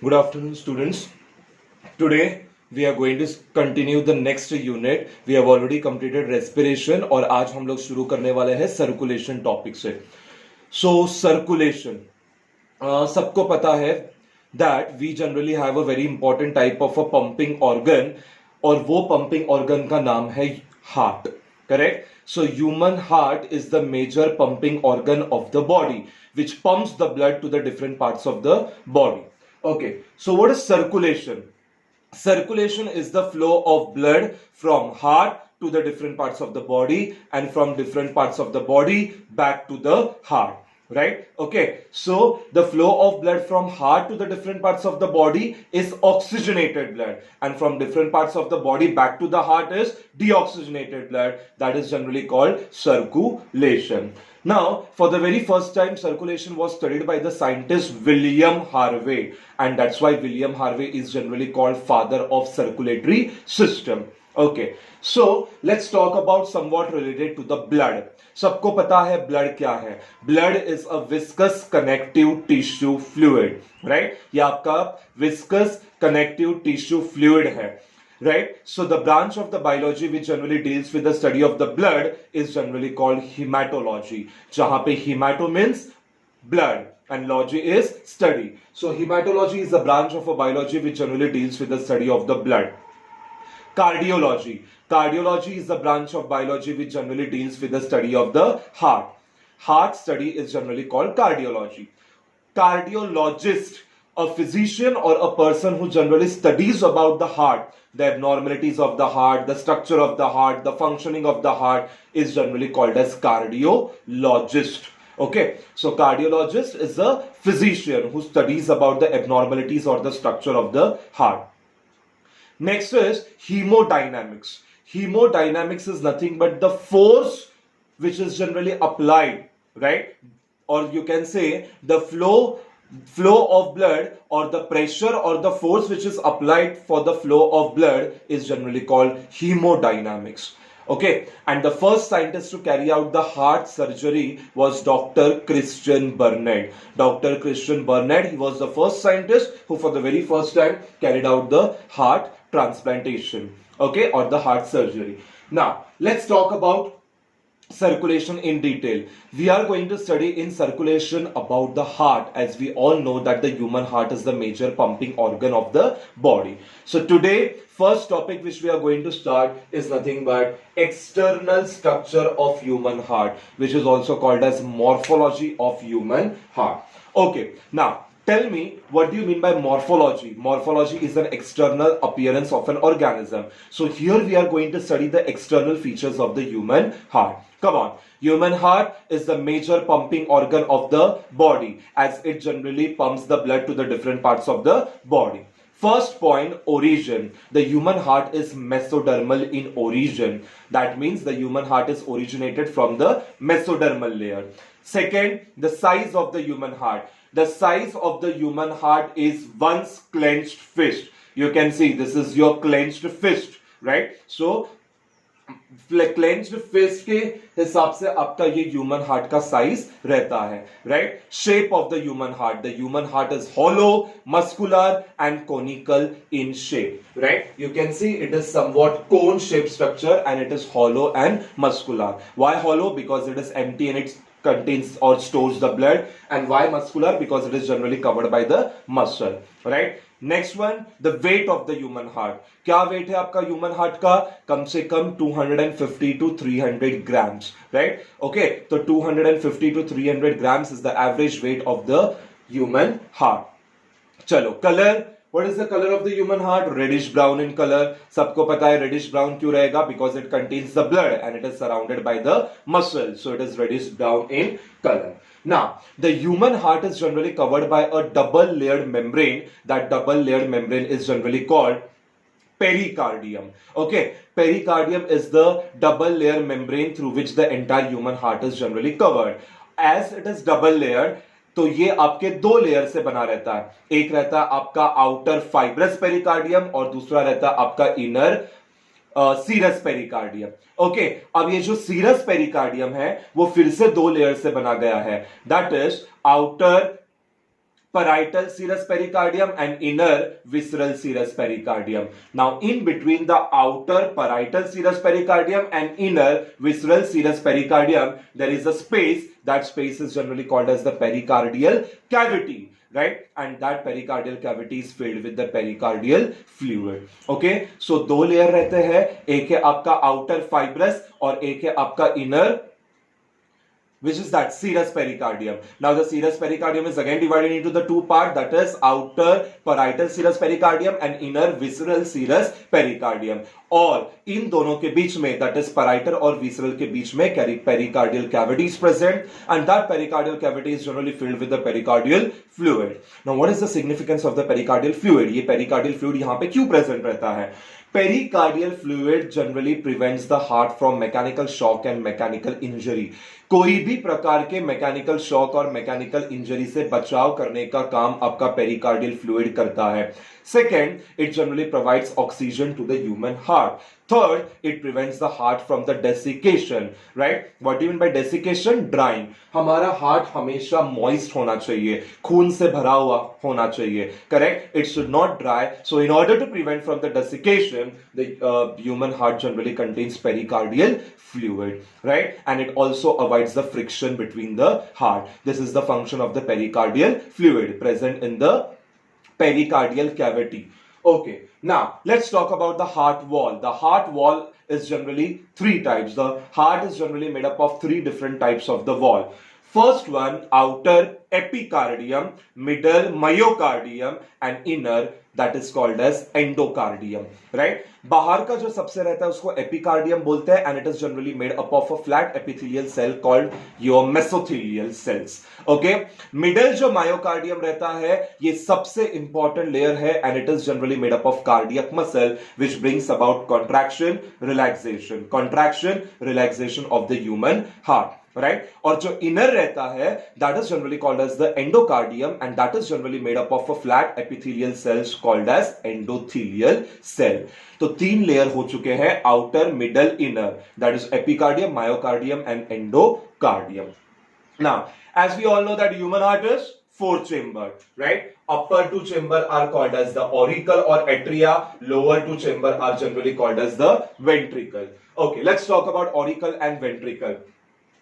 Good afternoon, students. Today we are going to continue the next unit. We have already completed respiration और आज हम लोग शुरू करने वाले हैं सर्कुलेशन टॉपिक से. So circulation, सबको पता है that we generally have a very important type of a pumping organ और वो pumping organ का नाम है heart. Correct? So human heart is the major pumping organ of the body which pumps the blood to the different parts of the body. Okay, so what is circulation? Circulation is the flow of blood from heart to the different parts of the body and from different parts of the body back to the heart. Right? Okay, so the flow of blood from heart to the different parts of the body is oxygenated blood, and from different parts of the body back to the heart is deoxygenated blood. That is generally called circulation. Now, for the very first time, circulation was studied by the scientist William Harvey, and that's why William Harvey is generally called father of circulatory system. Okay, so let's talk about somewhat related to the blood. सबको पता है blood क्या है? Blood is a viscous connective tissue fluid, right? ये आपका viscous connective tissue fluid है, right? So the branch of the biology which generally deals with the study of the blood is generally called hematology. जहाँ पे hemato means blood and logy is study. So hematology is a branch of a biology which generally deals with the study of the blood. Cardiology. Cardiology is the branch of biology which generally deals with the study of the heart. Heart study is generally called cardiology. Cardiologist, a physician or a person who generally studies about the heart, the abnormalities of the heart, the structure of the heart, the functioning of the heart is generally called as cardiologist. Okay, so cardiologist is a physician who studies about the abnormalities or the structure of the heart. Next is hemodynamics. Hemodynamics is nothing but the force which is generally applied, right? Or you can say the flow of blood or the pressure or the force which is applied for the flow of blood is generally called hemodynamics. Okay, and the first scientist to carry out the heart surgery was Dr. Christian Barnett. Dr. Christian Barnett, he was the first scientist who for the very first time carried out the heart transplantation, okay, or the heart surgery. Now, let's talk about circulation in detail. We are going to study in circulation about the heart, as we all know that the human heart is the major pumping organ of the body. So today, first topic which we are going to start is nothing but external structure of human heart, which is also called as morphology of human heart. Okay, now tell me, what do you mean by morphology? Morphology is an external appearance of an organism. So here we are going to study the external features of the human heart. Come on. Human heart is the major pumping organ of the body, as it generally pumps the blood to the different parts of the body. First point, origin. The human heart is mesodermal in origin. That means the human heart is originated from the mesodermal layer. Second, the size of the human heart. The size of the human heart is one's clenched fist. You can see this is your clenched fist, right? So clenched fist के हिसाब से आपका ये human heart का size रहता है, right? Shape of the human heart. The human heart is hollow, muscular and conical in shape, right? You can see it is somewhat cone shaped structure and it is hollow and muscular. Why hollow? Because it is empty and it contains or stores the blood. And why muscular? Because it is generally covered by the muscle, right? Next one, the weight of the human heart. क्या weight है आपका human heart का? कम से कम 250 to 300 grams, right? Okay, so 250 to 300 grams is the average weight of the human heart. चलो, color. What is the color of the human heart? Reddish brown in color. सबको पता है reddish brown क्यों रहेगा? Because it contains the blood and it is surrounded by the muscle. So it is reddish brown in color. Now, the human heart is generally covered by a double layered membrane. That double layered membrane is generally called pericardium. Okay, pericardium is the double layer membrane through which the entire human heart is generally covered. As it is double layered, तो ये आपके दो layer से बना रहता है. एक रहता है आपका आउटर फाइब्रस पेरिकार्डियम और दूसरा रहता है आपका इनर सीरस पेरिकार्डियम. ओके, अब ये जो सीरस पेरिकार्डियम है वो फिर से दो लेयर से बना गया है. That is outer parietal serous pericardium and inner visceral serous pericardium. Now in between the outer parietal serous pericardium and inner visceral serous pericardium there is a space. That space is generally called as the pericardial cavity, right? And that pericardial cavity is filled with the pericardial fluid. Okay, so दो layer रहते हैं, एक है आपका outer fibrous और एक है आपका inner, which is that serous pericardium. Now the serous pericardium is again divided into the two parts, that is outer parietal serous pericardium and inner visceral serous pericardium. और इन दोनों के बीच में, that is parietal और visceral के बीच में pericardial cavity is present, and that pericardial cavity is generally filled with the pericardial fluid. Now what is the significance of the pericardial fluid? ये pericardial fluid यहाँ पे क्यों present रहता है? Pericardial fluid generally prevents the heart from mechanical shock and mechanical injury. कोई भी प्रकार के मैकेनिकल शॉक और मैकेनिकल इंजरी से बचाव करने का काम आपका पेरिकार्डियल फ्लूइड करता है. Second, it generally provides oxygen to the human heart. Third, it prevents the heart from the desiccation, right? What do you mean by desiccation? Drying. हमारा हार्ट हमेशा moist होना चाहिए, खून से भरा हुआ होना चाहिए, correct? It should not dry. So in order to prevent from the desiccation, the human heart generally contains pericardial fluid, right? And it also avoids the friction between the heart. This is the function of the pericardial fluid present in the pericardial cavity. Okay, now let's talk about the heart wall. The heart wall is generally three types. The heart is generally made up of three different types of the wall. First one, outer epicardium, middle myocardium, and inner, that is called as endocardium, right? बाहर का जो सबसे रहता है उसको epicardium बोलते हैं, and it is generally made up of a flat epithelial cell called your mesothelial cells. Okay, middle जो myocardium रहता है ये सबसे important layer है, and it is generally made up of cardiac muscle which brings about contraction, relaxation of the human heart. Right? और जो inner रहता है that is generally called as the endocardium, and that is generally made up of a flat epithelial cells called as endothelial cell. तो तीन layer हो चुके हैं, outer, middle, inner, that is epicardium, myocardium and endocardium. Now as we all know that human heart is four chamber, right? Upper two chamber are called as the auricle or atria, lower two chamber are generally called as the ventricle. Okay, let's talk about auricle and ventricle.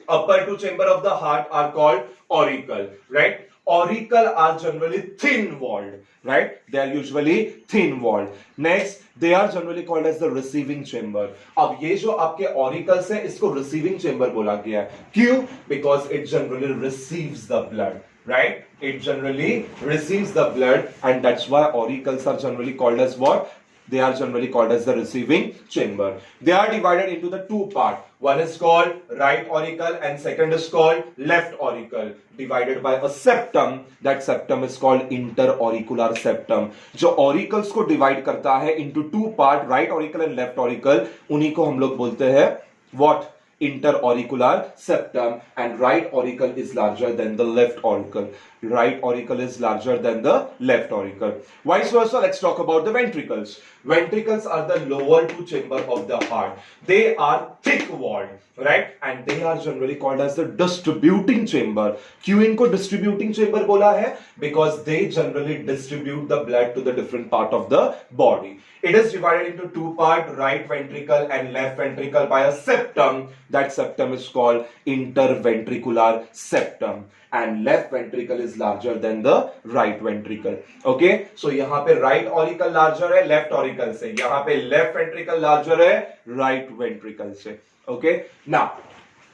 Upper two chamber of the heart are called auricle, right? Auricle are generally thin walled, right? They are usually thin walled. Next, they are generally called as the receiving chamber. अब ये जो आपके auricles है इसको receiving chamber बोला गया है. क्यों? Because it generally receives the blood, right? It generally receives the blood, and that's why auricles are generally called as what? They are generally called as the receiving chamber. They are divided into the two parts. One is called right auricle and second is called left auricle, divided by a septum. That septum is called interauricular septum. जो auricles को divide करता है into two part, right auricle and left auricle, उन्हीं को हम लोग बोलते हैं what? Interauricular septum. And right auricle is larger than the left auricle. Right auricle is larger than the left auricle. Vice versa, let's talk about the ventricles. Ventricles are the lower two chamber of the heart. They are thick walled, right? And they are generally called as the distributing chamber. क्यों इनको distributing chamber बोला है? Because they generally distribute the blood to the different part of the body. It is divided into two parts, right ventricle and left ventricle, by a septum. That septum is called interventricular septum. And left ventricle is larger than the right ventricle. Okay, so यहाँ पे right auricle larger है left auricle से, यहाँ पे left ventricle larger है right ventricle से. Okay, now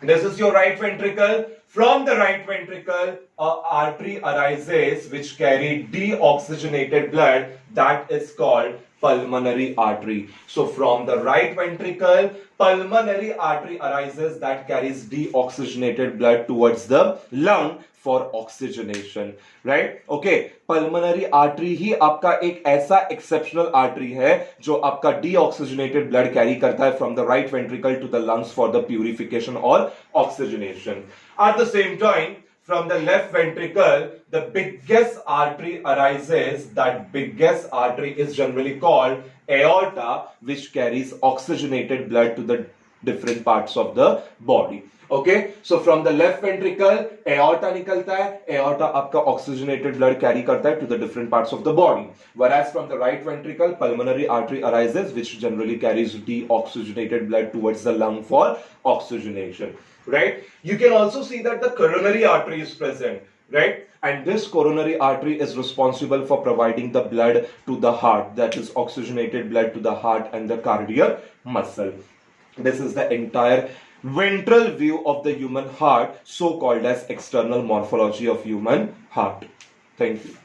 this is your right ventricle. From the right ventricle, a artery arises which carry deoxygenated blood. That is called pulmonary artery. So from the right ventricle, pulmonary artery arises that carries deoxygenated blood towards the lung for oxygenation, right? Okay, pulmonary artery ही आपका एक ऐसा exceptional artery है जो आपका deoxygenated blood carry करता है from the right ventricle to the lungs for the purification or oxygenation. At the same time, from the left ventricle, the biggest artery arises. That biggest artery is generally called aorta, which carries oxygenated blood to the different parts of the body. Okay, so from the left ventricle aorta निकलता है, aorta आपका oxygenated blood carry करता है to the different parts of the body, whereas from the right ventricle pulmonary artery arises which generally carries deoxygenated blood towards the lung for oxygenation, right? You can also see that the coronary artery is present, right? And this coronary artery is responsible for providing the blood to the heart, that is oxygenated blood to the heart and the cardiac muscle. This is the entire ventral view of the human heart, so called as external morphology of human heart. Thank you.